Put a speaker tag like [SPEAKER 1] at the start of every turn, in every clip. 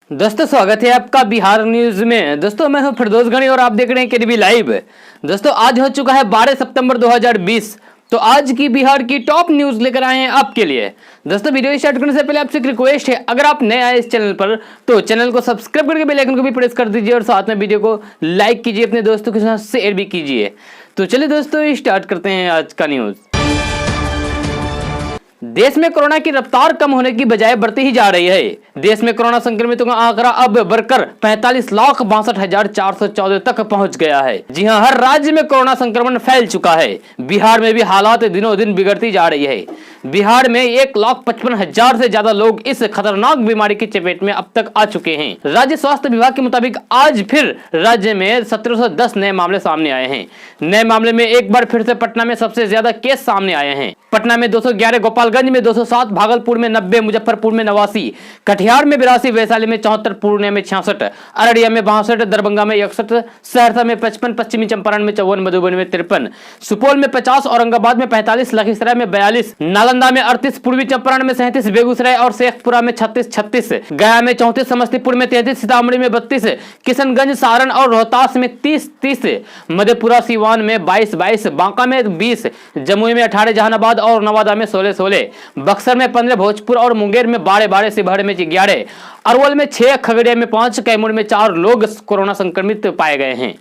[SPEAKER 1] दोस्तों स्वागत है आपका बिहार न्यूज में। दोस्तों मैं हूं फिरदौस गनी और आप देख रहे हैं केडीबी लाइव। दोस्तों आज हो चुका है 12 सितंबर 2020। तो आज की बिहार की टॉप न्यूज लेकर आए हैं आपके लिए। दोस्तों वीडियो स्टार्ट करने से पहले आपसे एक रिक्वेस्ट है, अगर आप नए आए इस चैनल पर तो चैनल को सब्सक्राइब करके बेल आइकन को भी प्रेस कर दीजिए और साथ में वीडियो को लाइक कीजिए, अपने दोस्तों के साथ शेयर भी कीजिए। तो चलिए दोस्तों स्टार्ट करते हैं आज का न्यूज। देश में कोरोना की रफ्तार कम होने की बजाय बढ़ती ही जा रही है। देश में कोरोना संक्रमितों का आंकड़ा अब बढ़कर 45,62,414 तक पहुंच गया है। जी हां, हर राज्य में कोरोना संक्रमण फैल चुका है। बिहार में भी हालात दिनों दिन बिगड़ती जा रही है। बिहार में 1,55,000 से ज्यादा लोग इस खतरनाक बीमारी की चपेट में अब तक आ चुके हैं। राज्य स्वास्थ्य विभाग के मुताबिक आज फिर राज्य में 1710 नए मामले सामने आए हैं। नए मामले में एक बार फिर से पटना में सबसे ज्यादा केस सामने आए हैं। पटना में 211, गोपालगंज में 207, भागलपुर में 90, मुजफ्फरपुर में 89, कटिहार में 82, वैशाली में 74, पूर्णिया में 66, अररिया में 62, दरभंगा में 61, सहरसा में 55, पश्चिमी चंपारण में 54, मधुबनी में 53, सुपौल में 50, औरंगाबाद में 45, लखीसराय में 42, नालंदा में 38, पूर्वी चंपारण में 37, बेगूसराय और शेखपुरा में 36, गया में 34, समस्तीपुर में 33, सीतामढ़ी में 32, किशनगंज, सारण और रोहतास में 30, मधेपुरा सिवान में 22, बांका में 20, जमुई में 18, जहानाबाद और नवादा में 16, बक्सर में 15, भोजपुर और मुंगेर में 12, शिवहर में 11, अरवल में 6, खगड़िया में 5, कैमूर में 4 लोग कोरोना संक्रमित पाए गए हैं।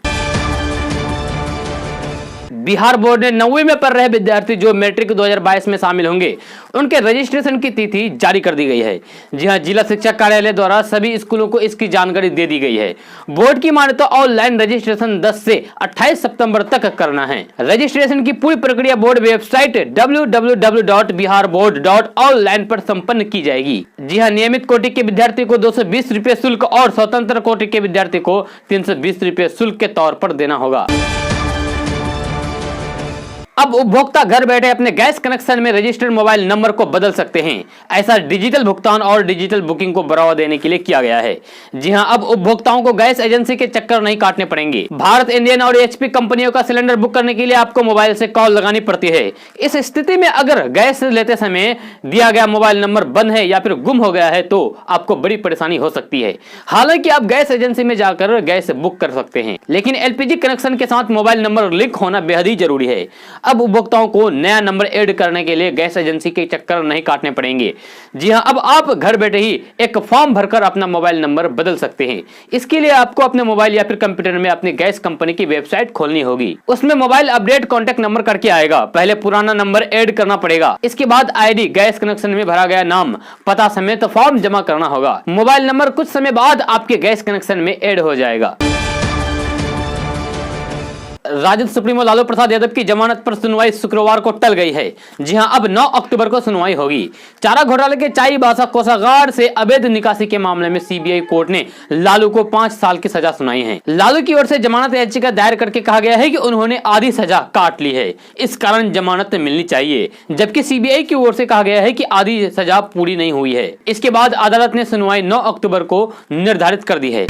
[SPEAKER 1] बिहार बोर्ड ने 9वीं में पढ़ रहे विद्यार्थी जो मैट्रिक 2022 में शामिल होंगे, उनके रजिस्ट्रेशन की तिथि जारी कर दी गई है। जी हां, जिला शिक्षा कार्यालय द्वारा सभी स्कूलों को इसकी जानकारी दे दी गई है। बोर्ड की माने तो ऑनलाइन रजिस्ट्रेशन 10 से 28 सितंबर तक करना है। रजिस्ट्रेशन की पूरी प्रक्रिया बोर्ड वेबसाइट www.biharboard.online पर संपन्न की जाएगी। जी हां, नियमित कोटि के विद्यार्थी को 220 रुपए शुल्क और स्वतंत्र कोटि के विद्यार्थी को 320 रुपए शुल्क के तौर पर देना होगा। अब उपभोक्ता घर बैठे अपने गैस कनेक्शन में रजिस्टर्ड मोबाइल नंबर को बदल सकते हैं। ऐसा डिजिटल भुगतान और डिजिटल बुकिंग को बढ़ावा देने के लिए किया गया है। जी हां, अब उपभोक्ताओं को गैस एजेंसी के चक्कर नहीं काटने पड़ेंगे। भारत, इंडियन और एचपी कंपनियों का सिलेंडर बुक करने के लिए आपको मोबाइल से कॉल लगानी पड़ती है। इस स्थिति में अगर गैस लेते समय दिया गया मोबाइल नंबर बंद है या फिर गुम हो गया है तो आपको बड़ी परेशानी हो सकती है। हालांकि आप गैस एजेंसी में जाकर गैस बुक कर सकते हैं, लेकिन एलपीजी कनेक्शन के साथ मोबाइल नंबर लिंक होना बेहद ही जरूरी है। अब उपभोक्ताओं को नया नंबर ऐड करने के लिए गैस एजेंसी के चक्कर नहीं काटने पड़ेंगे। जी हां, अब आप घर बैठे ही एक फॉर्म भरकर अपना मोबाइल नंबर बदल सकते हैं। इसके लिए आपको अपने मोबाइल या फिर कंप्यूटर में अपनी गैस कंपनी की वेबसाइट खोलनी होगी। उसमें मोबाइल अपडेट कॉन्टैक्ट नंबर करके आएगा। पहले पुराना नंबर ऐड करना पड़ेगा। इसके बाद आईडी, गैस कनेक्शन में भरा गया नाम, पता समेत फॉर्म जमा करना होगा। मोबाइल नंबर कुछ समय बाद आपके गैस कनेक्शन में ऐड हो जाएगा। राजद सुप्रीमो लालू प्रसाद यादव की जमानत पर सुनवाई शुक्रवार को टल गई है। जी हां, अब 9 अक्टूबर को सुनवाई होगी। चारा घोटाले के चाईबासा कोषागार से अवैध निकासी के मामले में सीबीआई कोर्ट ने लालू को 5 साल की सजा सुनाई है। लालू की ओर से जमानत याचिका दायर करके कहा गया है कि उन्होंने आधी सजा काट ली है, इस कारण जमानत मिलनी चाहिए। जबकि सीबीआई की ओर से कहा गया है कि आधी सजा पूरी नहीं हुई है। इसके बाद अदालत ने सुनवाई 9 अक्टूबर को निर्धारित कर दी है।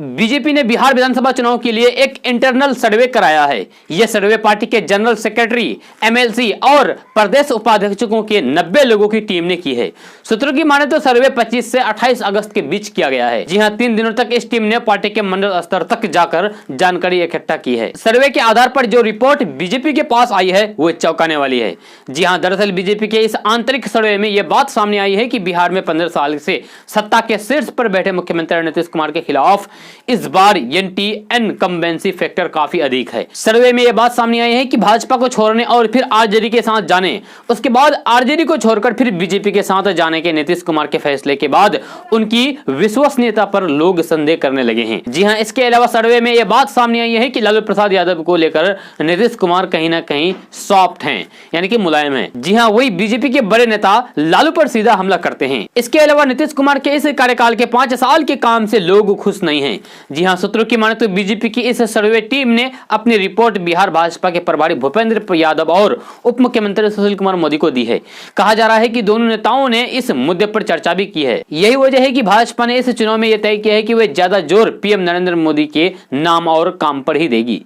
[SPEAKER 1] बीजेपी ने बिहार विधानसभा चुनाव के लिए एक इंटरनल सर्वे कराया है। यह सर्वे पार्टी के जनरल सेक्रेटरी, एमएलसी और प्रदेश उपाध्यक्षों के 90 लोगों की टीम ने की है। सूत्रों की माने तो सर्वे 25 से 28 अगस्त के बीच किया गया है। जी हां, 3 दिनों तक इस टीम ने पार्टी के मंडल स्तर तक जाकर जानकारी इकट्ठा की है। सर्वे के आधार पर जो रिपोर्ट बीजेपी के पास आई है वो चौंकाने वाली है। जी हां, दरअसल बीजेपी के इस आंतरिक सर्वे में यह बात सामने आई है कि बिहार में 15 साल से सत्ता के शीर्ष पर बैठे मुख्यमंत्री नीतीश कुमार के खिलाफ इस बार एंटी इनकम्बेंसी फैक्टर काफी अधिक है। सर्वे में यह बात सामने आई है कि भाजपा को छोड़ने और फिर आरजेडी के साथ जाने, उसके बाद आरजेडी को छोड़कर फिर बीजेपी के साथ जाने के नीतीश कुमार के फैसले के बाद उनकी विश्वसनीयता पर लोग संदेह करने लगे हैं। जी हां, इसके अलावा सर्वे में यह बात सामने आई है कि लालू प्रसाद यादव को लेकर नीतीश कुमार कहीं ना कहीं सॉफ्ट हैं, यानी कि मुलायम हैं। जी हां, वही बीजेपी के बड़े नेता लालू पर सीधा हमला करते हैं। इसके अलावा नीतीश कुमार के इस कार्यकाल के 5 साल के काम से लोग खुश नहीं हैं। जी हां, सूत्रों की माने तो बीजेपी की इस सर्वे टीम ने अपनी रिपोर्ट बिहार भाजपा के प्रभारी भूपेंद्र यादव और उप मुख्यमंत्री सुशील कुमार मोदी को दी है। कहा जा रहा है कि दोनों नेताओं ने इस मुद्दे पर चर्चा भी की है। यही वजह है कि भाजपा ने इस चुनाव में यह तय किया है कि वह ज्यादा जोर पीएम नरेंद्र मोदी के नाम और काम पर ही देगी।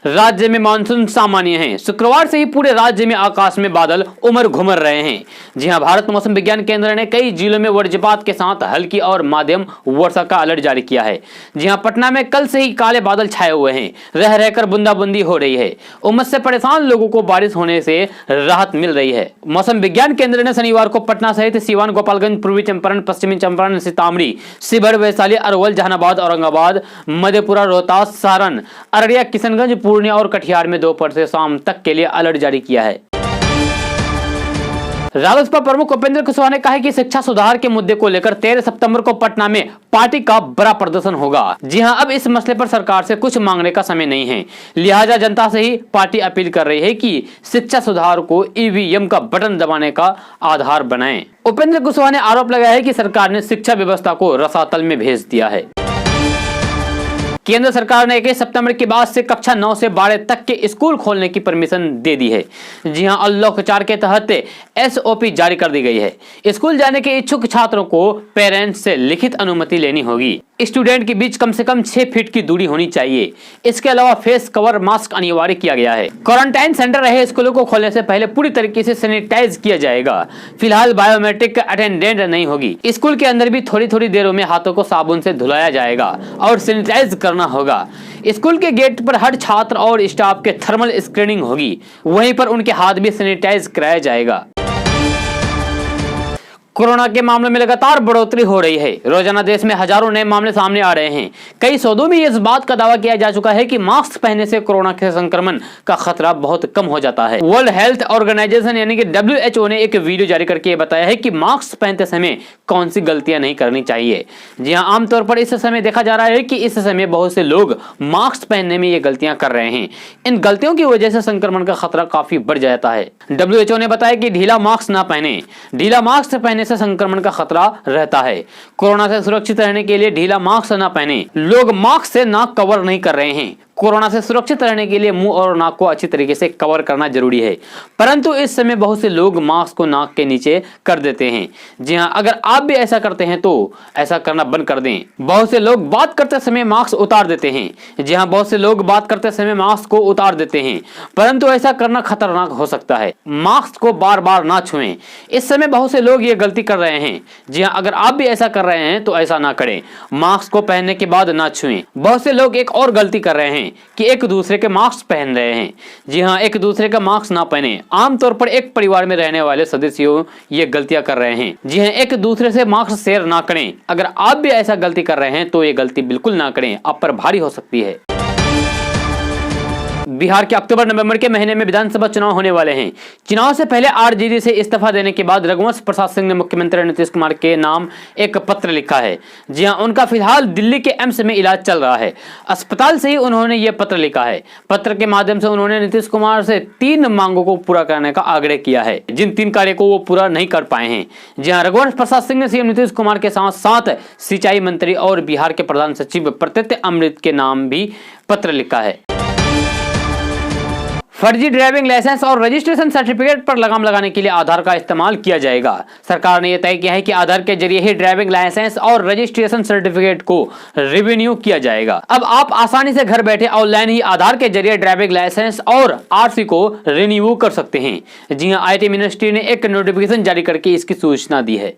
[SPEAKER 1] राज्य में मानसून सामान्य है। शुक्रवार से ही पूरे राज्य में आकाश में बादल उमड़ घुमर रहे हैं। जी हां, भारत मौसम विज्ञान केंद्र ने कई जिलों में वज्रपात के साथ हल्की और मध्यम वर्षा का अलर्ट जारी किया है। जी हां, पटना में कल से ही काले बादल छाए हुए हैं। रह रहकर बूंदाबांदी हो रही है। उमस से परेशान लोगों को बारिश होने से राहत मिल रही है। मौसम विज्ञान केंद्र ने शनिवार को पटना सहित सीवान, गोपालगंज, पूर्वी चंपारण, पश्चिमी चंपारण, सीतामढ़ी, शिवहर, वैशाली, अरवल, जहानाबाद, औरंगाबाद, मधेपुरा, रोहतास, सारण, अररिया, किशनगंज, पूर्णिया और कटिहार में दोपहर से शाम तक के लिए अलर्ट जारी किया है। रालोसपा प्रमुख उपेंद्र कुशवाहा ने कहा है कि शिक्षा सुधार के मुद्दे को लेकर 13 सितंबर को पटना में पार्टी का बड़ा प्रदर्शन होगा। जी हां, अब इस मसले पर सरकार से कुछ मांगने का समय नहीं है, लिहाजा जनता से ही पार्टी अपील कर रही है कि शिक्षा सुधार को ईवीएम का बटन दबाने का आधार बनाएं। उपेंद्र कुशवाहा ने आरोप लगाया है कि सरकार ने शिक्षा व्यवस्था को रसातल में भेज दिया है। केंद्र सरकार ने 21 सितंबर के बाद से कक्षा 9 से 12 तक के स्कूल खोलने की परमिशन दे दी है। जी हां, अनलॉक 4 के तहत एसओपी जारी कर दी गई है। स्कूल जाने के इच्छुक छात्रों को पेरेंट्स से लिखित अनुमति लेनी होगी। स्टूडेंट के बीच कम से कम 6 फीट की दूरी होनी चाहिए। इसके अलावा फेस कवर, मास्क अनिवार्य किया गया है। क्वारंटाइन सेंटर रहे स्कूलों को खोलने से पहले पूरी तरीके से सैनिटाइज किया जाएगा। फिलहाल बायोमेट्रिक अटेंडेंट नहीं होगी। स्कूल के अंदर भी थोड़ी थोड़ी देरों में हाथों को साबुन से धुलाया जाएगा और सैनिटाइज करना होगा। स्कूल के गेट पर हर छात्र और स्टाफ के थर्मल स्क्रीनिंग होगी। वहीं पर उनके हाथ भी सैनिटाइज कराया जाएगा। कोरोना के मामलों में लगातार बढ़ोतरी हो रही है। रोजाना देश में हजारों नए मामले सामने आ रहे हैं। कई शोधों में इस बात का दावा किया जा चुका है कि मास्क पहनने से कोरोना के संक्रमण का खतरा बहुत कम हो जाता है। वर्ल्ड हेल्थ ऑर्गेनाइजेशन यानी कि WHO ने एक वीडियो जारी करके बताया है कि मास्क पहनते समय कौन सी गलतियां नहीं करनी चाहिए। जी हां, आमतौर पर इस समय देखा जा रहा है कि इस समय बहुत से लोग मास्क पहनने में ये गलतियां कर रहे हैं। इन गलतियों की वजह से संक्रमण का खतरा काफी बढ़ जाता है। WHO ने बताया कि ढीला मास्क ना पहने। ढीला मास्क पहनने से संक्रमण का खतरा रहता है। कोरोना से सुरक्षित रहने के लिए ढीला मास्क न पहने। लोग मास्क से नाक कवर नहीं कर रहे हैं। कोरोना से सुरक्षित रहने के लिए मुंह और नाक को अच्छी तरीके से कवर करना जरूरी है, परंतु इस समय बहुत से लोग मास्क को नाक के नीचे कर देते हैं। जी हां, अगर आप भी ऐसा करते हैं तो ऐसा करना बंद कर दें। बहुत से लोग बात करते समय मास्क उतार देते हैं। जी हां, बहुत से लोग बात करते समय मास्क को उतार देते हैं, परंतु ऐसा करना खतरनाक हो सकता है। मास्क को बार बार ना छुएं। इस समय बहुत से लोग ये गलती कर रहे हैं। जी हां, अगर आप भी ऐसा कर रहे हैं तो ऐसा ना करें। मास्क को पहनने के बाद ना छुएं। बहुत से लोग एक और गलती कर रहे हैं कि एक दूसरे के मास्क पहन रहे हैं। जी हां, एक दूसरे का मास्क ना पहने। आमतौर पर एक परिवार में रहने वाले सदस्यों ये गलतियां कर रहे हैं। जी हां, एक दूसरे से मास्क शेयर ना करें। अगर आप भी ऐसा गलती कर रहे हैं तो ये गलती बिल्कुल ना करें, आप पर भारी हो सकती है। बिहार के अक्टूबर-नवंबर के महीने में विधानसभा चुनाव होने वाले हैं। चुनाव से पहले आरजेडी से इस्तीफा देने के बाद रघुवंश प्रसाद सिंह ने मुख्यमंत्री नीतीश कुमार के नाम एक पत्र लिखा है। जी हां, उनका फिलहाल दिल्ली के एम्स में इलाज चल रहा है। अस्पताल से ही उन्होंने ये पत्र लिखा है। पत्र के माध्यम से उन्होंने नीतीश कुमार से 3 मांगों को पूरा करने का आग्रह किया है, जिन 3 कार्य को वो पूरा नहीं कर पाए हैं। जी हां, रघुवंश प्रसाद सिंह ने सीएम नीतीश कुमार के साथ साथ सिंचाई मंत्री और बिहार के प्रधान सचिव प्रत्यय अमृत के नाम भी पत्र लिखा है। फर्जी ड्राइविंग लाइसेंस और रजिस्ट्रेशन सर्टिफिकेट पर लगाम लगाने के लिए आधार का इस्तेमाल किया जाएगा। सरकार ने यह तय किया है कि आधार के जरिए ही ड्राइविंग लाइसेंस और रजिस्ट्रेशन सर्टिफिकेट को रिन्यू किया जाएगा। अब आप आसानी से घर बैठे ऑनलाइन ही आधार के जरिए ड्राइविंग लाइसेंस और आरसी को रिन्यू कर सकते हैं। जी हां, IT मिनिस्ट्री ने एक नोटिफिकेशन जारी करके इसकी सूचना दी है।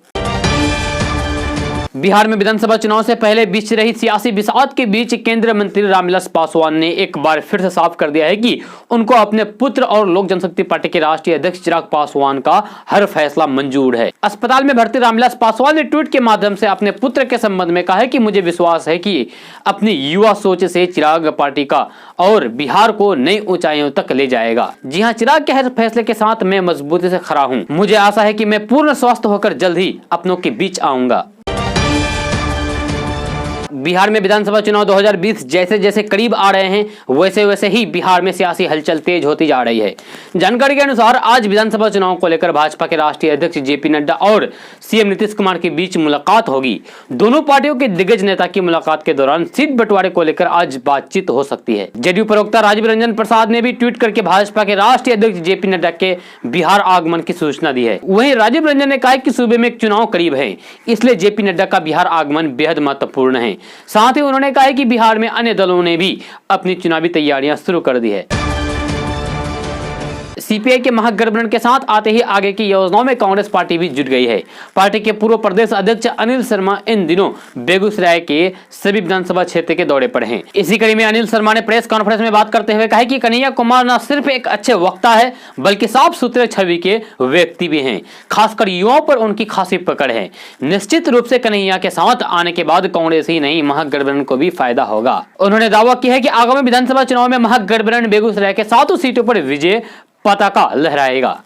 [SPEAKER 1] बिहार में विधानसभा चुनाव से पहले बीच रही सियासी बिसात के बीच केंद्रीय मंत्री रामविलास पासवान ने एक बार फिर से साफ कर दिया है कि उनको अपने पुत्र और लोक जनशक्ति पार्टी के राष्ट्रीय अध्यक्ष चिराग पासवान का हर फैसला मंजूर है। अस्पताल में भर्ती रामविलास पासवान ने ट्वीट के माध्यम से अपने पुत्र के संबंध में कहा है कि मुझे विश्वास है कि अपनी युवा सोच से चिराग पार्टी का और बिहार को नई ऊंचाइयों तक ले जाएगा। जी हां, चिराग के हर फैसले के साथ मैं मजबूती से खड़ा हूं। मुझे आशा है कि मैं पूर्ण स्वस्थ होकर जल्द ही अपनों के बीच आऊंगा। बिहार में विधानसभा चुनाव 2020 जैसे जैसे करीब आ रहे हैं वैसे वैसे ही बिहार में सियासी हलचल तेज होती जा रही है। जानकारी के अनुसार आज विधानसभा चुनाव को लेकर भाजपा के राष्ट्रीय अध्यक्ष जेपी नड्डा और सीएम नीतीश कुमार के बीच मुलाकात होगी। दोनों पार्टियों के दिग्गज नेता की मुलाकात के दौरान सीट बंटवारे को लेकर आज बातचीत हो सकती है। जदयू प्रवक्ता राजीव रंजन प्रसाद ने भी ट्वीट करके भाजपा के राष्ट्रीय अध्यक्ष जेपी नड्डा के बिहार आगमन की सूचना दी है। वहीं राजीव रंजन ने कहा कि सूबे में एक चुनाव करीब है, इसलिए जेपी नड्डा का बिहार आगमन बेहद महत्वपूर्ण है। साथ ही उन्होंने कहा है कि बिहार में अन्य दलों ने भी अपनी चुनावी तैयारियां शुरू कर दी है। सीपीआई के महागठबंधन के साथ आते ही आगे की योजनाओं में कांग्रेस पार्टी भी जुट गई है। पार्टी के पूर्व प्रदेश अध्यक्ष अनिल शर्मा इन दिनों बेगूसराय के सभी विधानसभा क्षेत्र के दौरे पर हैं। इसी कड़ी में अनिल शर्मा ने प्रेस कॉन्फ्रेंस में बात करते हुए कहा कि कन्हैया कुमार न सिर्फ एक अच्छे वक्ता है बल्कि साफ सुथरे छवि के व्यक्ति भी हैं। खासकर युवाओं पर उनकी खासी पकड़ है। निश्चित रूप से कन्हैया के साथ आने के बाद कांग्रेस ही नहीं महागठबंधन को भी फायदा होगा। उन्होंने दावा किया है कि आगामी विधानसभा चुनाव में महागठबंधन बेगूसराय के 7 सीटों पर विजय पताका लहराएगा।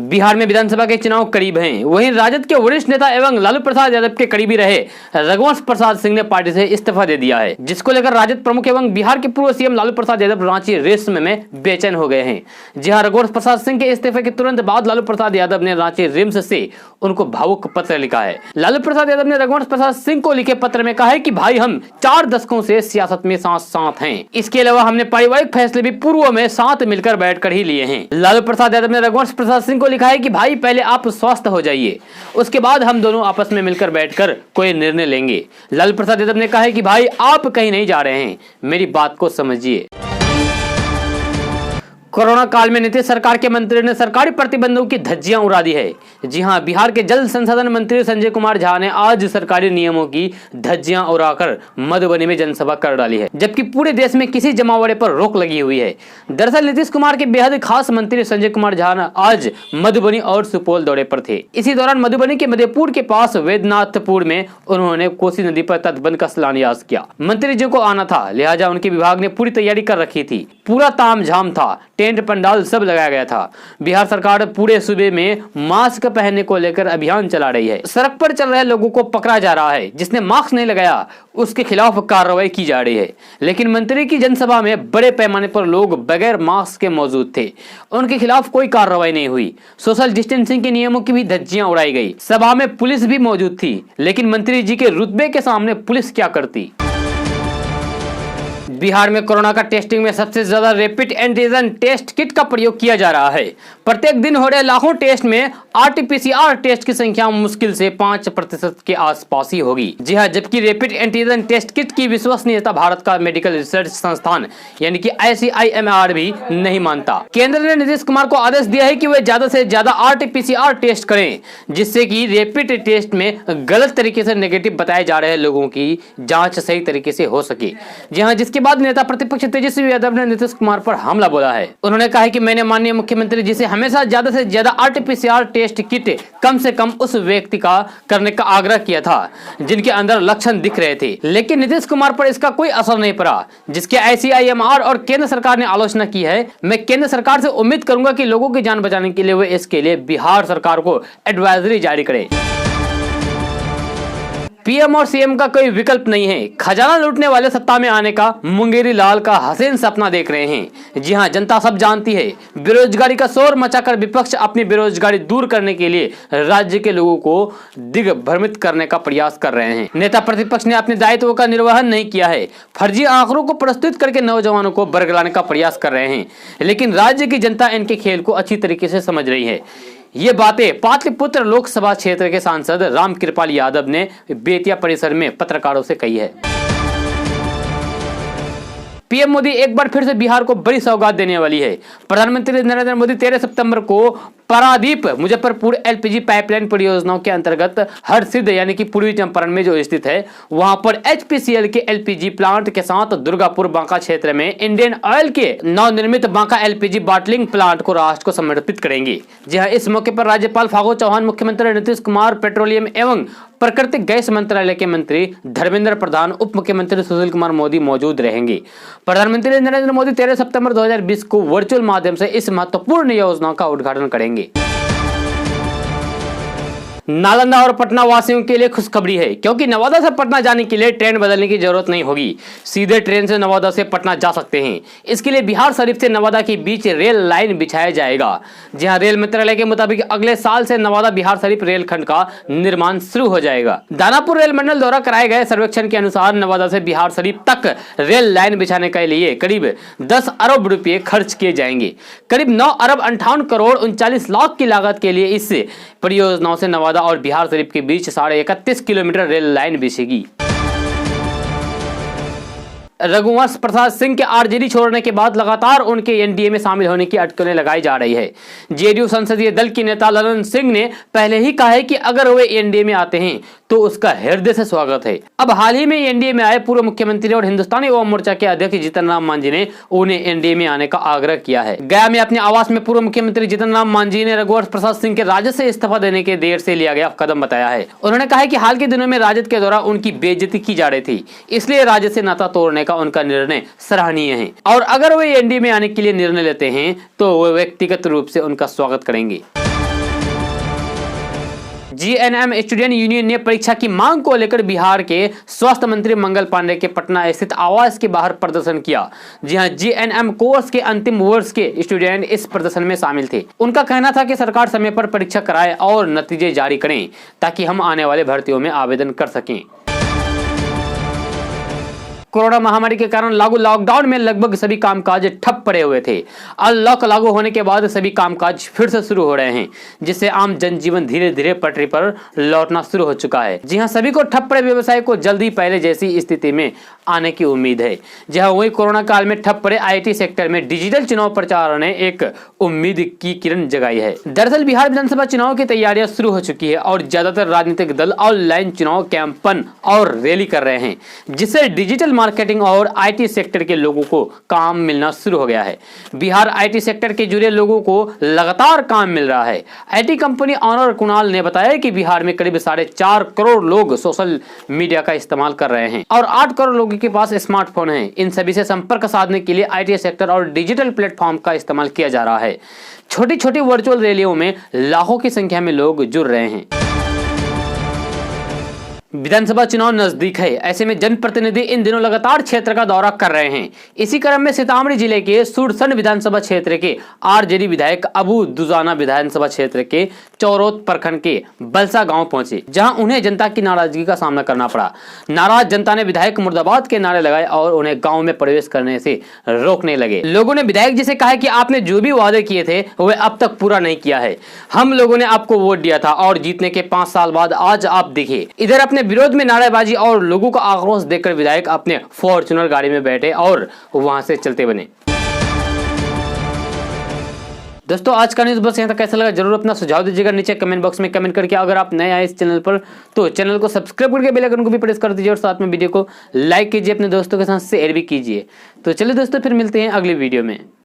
[SPEAKER 1] बिहार में विधानसभा के चुनाव करीब हैं। वहीं राजद के वरिष्ठ नेता एवं लालू प्रसाद यादव के करीबी रहे रघुवंश प्रसाद सिंह ने पार्टी से इस्तीफा दे दिया है, जिसको लेकर राजद प्रमुख एवं बिहार के पूर्व सीएम लालू प्रसाद यादव रांची रिम्स में बेचैन हो गए हैं। जी हां, रघुवंश प्रसाद सिंह के इस्तीफे के तुरंत बाद लालू प्रसाद यादव ने रांची रिम्स से उनको भावुक पत्र लिखा है। लालू प्रसाद यादव ने रघुवंश प्रसाद सिंह को लिखे पत्र में कहा है कि भाई हम 4 दशकों से सियासत में साथ हैं। इसके अलावा हमने पारिवारिक फैसले भी पूर्व में साथ मिलकर बैठकर ही लिए हैं। लालू प्रसाद यादव ने रघुवंश प्रसाद सिंह को लिखा है कि भाई पहले आप स्वस्थ हो जाइए, उसके बाद हम दोनों आपस में मिलकर बैठकर कोई निर्णय लेंगे। लालू प्रसाद यादव ने कहा है कि भाई आप कहीं नहीं जा रहे हैं, मेरी बात को समझिए। कोरोना काल में नीतीश सरकार के मंत्रियों ने सरकारी प्रतिबंधों की धज्जियां उड़ा दी है। जी हां, बिहार के जल संसाधन मंत्री संजय कुमार झा ने आज सरकारी नियमों की धज्जियां उड़ाकर मधुबनी में जनसभा कर डाली है, जबकि पूरे देश में किसी जमावड़े पर रोक लगी हुई है। दरअसल नीतीश कुमार के बेहद खास मंत्री संजय कुमार झा आज मधुबनी और सुपौल दौरे पर थे। इसी दौरान मधुबनी के मधेपुर के पास वैद्यनाथपुर में उन्होंने कोसी नदी पर तटबंध का शिलान्यास किया। मंत्री जी को आना था, लिहाजा उनके विभाग ने पूरी तैयारी कर रखी थी। पूरा तामझाम था, टेंट पंडाल सब लगाया गया था। बिहार सरकार पूरे सूबे में मास्क पहनने को लेकर अभियान चला रही है। सड़क पर चल रहे लोगों को पकड़ा जा रहा है, जिसने मास्क नहीं लगाया उसके खिलाफ कार्रवाई की जा रही है। लेकिन मंत्री की जनसभा में बड़े पैमाने पर लोग बगैर मास्क के मौजूद थे, उनके खिलाफ कोई कार्रवाई नहीं हुई। सोशल डिस्टेंसिंग के नियमों की भी धज्जियां उड़ाई गई। सभा में पुलिस भी मौजूद थी, लेकिन मंत्री जी के रुतबे के सामने पुलिस क्या करती। बिहार में कोरोना का टेस्टिंग में सबसे ज्यादा रैपिड एंटीजन टेस्ट किट का प्रयोग किया जा रहा है। प्रत्येक दिन हो रहे लाखों टेस्ट में आरटीपीसीआर टेस्ट की संख्या मुश्किल से 5% के आसपास ही होगी। जी हां, जबकि रैपिड एंटीजन टेस्ट किट की विश्वसनीयता भारत का मेडिकल रिसर्च संस्थान यानी कि ICIMR भी नहीं मानता। केंद्र ने नीतीश कुमार को आदेश दिया है कि वे ज्यादा से ज्यादा आरटीपीसीआर टेस्ट करें, जिससे कि रैपिड टेस्ट में गलत तरीके से नेगेटिव बताए जा रहे लोगों की जांच सही तरीके से हो सके। जी हां, जिसके बाद नेता प्रतिपक्ष तेजस्वी यादव ने नीतीश कुमार पर हमला बोला है। उन्होंने कहा है कि मैंने माननीय मुख्यमंत्री जी से हमेशा ज्यादा से ज्यादा आरटीपीसीआर टेस्ट किट कम से कम उस व्यक्ति का करने का आग्रह किया था जिनके अंदर लक्षण दिख रहे थे, लेकिन नीतीश कुमार पर इसका कोई असर नहीं पड़ा, जिसके ICIMR और केंद्र सरकार ने आलोचना की है। मैं केंद्र सरकार से उम्मीद करूंगा कि लोगों की जान बचाने के लिए वे इसके लिए बिहार सरकार को एडवाइजरी जारी करे। पीएम और सीएम का कोई विकल्प नहीं है। खजाना लूटने वाले सत्ता में आने का मुंगेरी लाल का हसीन सपना देख रहे हैं। जी हां, जनता सब जानती है। बेरोजगारी का शोर मचाकर विपक्ष अपनी बेरोजगारी दूर करने के लिए राज्य के लोगों को दिग्भ्रमित करने का प्रयास कर रहे हैं। नेता प्रतिपक्ष ने अपने दायित्व का निर्वहन नहीं किया है। फर्जी आंकड़ों को प्रस्तुत करके नौजवानों को बरगलाने का प्रयास कर रहे हैं, लेकिन राज्य की जनता इनके खेल को अच्छी तरीके से समझ रही है। ये बातें पाटलिपुत्र लोकसभा क्षेत्र के सांसद रामकृपाल यादव ने बेतिया परिसर में पत्रकारों से कही है। पीएम मोदी एक बार फिर से बिहार को बड़ी सौगात देने वाली है। प्रधानमंत्री नरेंद्र मोदी 13 सितंबर को पारादीप मुजफ्फरपुर LPG पाइपलाइन परियोजनाओं के अंतर्गत हरसिद्ध यानी कि पूर्वी चंपारण में जो स्थित है, वहां पर HPCL के LPG प्लांट के साथ दुर्गापुर बांका क्षेत्र में इंडियन ऑयल के नवनिर्मित बांका LPG बॉटलिंग प्लांट को राष्ट्र को समर्पित करेंगे। जी हां, इस मौके पर राज्यपाल फागू चौहान, मुख्यमंत्री नीतीश कुमार, पेट्रोलियम एवं प्राकृतिक गैस मंत्रालय के मंत्री धर्मेंद्र प्रधान, उप मुख्यमंत्री सुशील कुमार मोदी मौजूद रहेंगे। प्रधानमंत्री नरेंद्र मोदी 13 सितंबर 2020 को वर्चुअल माध्यम से इस महत्वपूर्ण योजना का उद्घाटन करेंगे। नालंदा और पटना वासियों के लिए खुशखबरी है, क्योंकि नवादा से पटना जाने के लिए ट्रेन बदलने की जरूरत नहीं होगी। सीधे ट्रेन से नवादा से पटना जा सकते हैं। इसके लिए बिहार शरीफ से नवादा के बीच रेल लाइन बिछाया जाएगा। जहां रेल मंत्रालय के मुताबिक अगले साल से नवादा बिहार शरीफ रेलखंड का निर्माण शुरू हो जाएगा। दानापुर रेल मंडल द्वारा कराए गए सर्वेक्षण के अनुसार नवादा से बिहार शरीफ तक रेल लाइन बिछाने के लिए करीब 10 अरब रुपए खर्च किए जाएंगे। करीब 9 अरब 58 करोड़ 39 लाख की लागत के लिए इस परियोजनाओं से नवादा नवादा और बिहार शरीफ के बीच 31.5 kilometre rail line बिछेगी। Raghuvansh Prasad Singh के आरजेडी छोड़ने के बाद लगातार उनके एनडीए में शामिल होने की अटकलें लगाई जा रही है। जेडीयू संसदीय दल के नेता ललन सिंह ने पहले ही कहा है कि अगर वे एनडीए में आते हैं तो उसका हृदय से स्वागत है। अब हाल ही में एनडीए में आए पूर्व मुख्यमंत्री और हिंदुस्तानी युवा मोर्चा के अध्यक्ष जीतन राम मांझी ने उन्हें एनडीए में आने का आग्रह किया है। गया में अपने आवास में पूर्व मुख्यमंत्री जीतन राम मांझी ने रघुवंश प्रसाद सिंह के राजद से इस्तीफा देने के देर से लिया गया कदम बताया है। उन्होंने कहा है कि हाल के दिनों में राजद के द्वारा उनकी बेइज्जती की जा रही थी, इसलिए राजद से नाता तोड़ने का उनका निर्णय सराहनीय है और अगर वे एनडीए में आने के लिए निर्णय लेते हैं तो वे व्यक्तिगत रूप से उनका स्वागत करेंगे। जीएनएम स्टूडेंट यूनियन ने परीक्षा की मांग को लेकर बिहार के स्वास्थ्य मंत्री मंगल पांडे के पटना स्थित आवास के बाहर प्रदर्शन किया। जी हां, जीएनएम कोर्स के अंतिम वर्ष के स्टूडेंट इस प्रदर्शन में शामिल थे। उनका कहना था कि सरकार समय पर परीक्षा कराए और नतीजे जारी करें ताकि हम आने वाले भर्तियों में आवेदन कर सकें। कोरोना महामारी के कारण लागू लॉकडाउन में लगभग सभी कामकाज ठप पड़े हुए थे। अनलॉक लागू होने के बाद सभी कामकाज फिर से शुरू हो रहे हैं, जिससे आम जनजीवन धीरे धीरे पटरी पर लौटना शुरू हो चुका है। जी हां, सभी को ठप पड़े व्यवसाय को जल्दी पहले जैसी स्थिति में आने की उम्मीद है। जहां वही कोरोना काल में ठप पड़े आईटी सेक्टर में डिजिटल चुनाव प्रचार ने एक उम्मीद की किरण जगाई है। दरअसल बिहार विधानसभा चुनाव की तैयारियां शुरू हो चुकी है और ज्यादातर राजनीतिक दल ऑनलाइन चुनाव कैंपन और रैली कर रहे हैं, जिससे डिजिटल मार्केटिंग और आईटी सेक्टर के लोगों को काम मिलना शुरू हो गया है। बिहार आईटी सेक्टर के जुड़े लोगों को लगातार काम मिल रहा है। आईटी कंपनी ऑनर कुणाल ने बताया कि बिहार में करीब 4.5 करोड़ लोग सोशल मीडिया का इस्तेमाल कर रहे हैं और 8 करोड़ लोगों के पास स्मार्टफोन है। इन सभी से संपर्क साधने के लिए आईटी सेक्टर और डिजिटल प्लेटफॉर्म का इस्तेमाल किया जा रहा है। छोटी छोटी वर्चुअल रैलियों में लाखों की संख्या में लोग जुड़ रहे हैं। विधानसभा चुनाव नजदीक है, ऐसे में जनप्रतिनिधि इन दिनों लगातार क्षेत्र का दौरा कर रहे हैं। इसी क्रम में सीतामढ़ी जिले के सुरसंड विधानसभा क्षेत्र के आरजेडी विधायक अबू दुजाना विधानसभा क्षेत्र के चौरोत प्रखंड के बलसा गांव पहुंचे, जहां उन्हें जनता की नाराजगी का सामना करना पड़ा। नाराज जनता ने विधायक मुर्दाबाद के नारे लगाए और उन्हें गाँव में प्रवेश करने से रोकने लगे। लोगों ने विधायक जी से कहा कि आपने जो भी वादे किए थे वह अब तक पूरा नहीं किया है। हम लोगों ने आपको वोट दिया था और जीतने के 5 साल बाद आज आप दिखे। इधर अपने विरोध में नारेबाजी और लोगों का आक्रोश देखकर विधायक अपने फॉर्च्यूनर गाड़ी में बैठे और वहां से चलते बने। दोस्तों, आज का न्यूज़ बस यहाँ तक। कैसा लगा जरूर अपना सुझाव दीजिएगा नीचे कमेंट बॉक्स में कमेंट करके। अगर आप नए आए इस चैनल पर तो चैनल को सब्सक्राइब करके बेल आइकन को भी प्रेस कर दीजिए और साथ में वीडियो को लाइक कीजिए, अपने दोस्तों के साथ शेयर भी कीजिए। तो चलिए दोस्तों, फिर मिलते हैं अगली वीडियो में।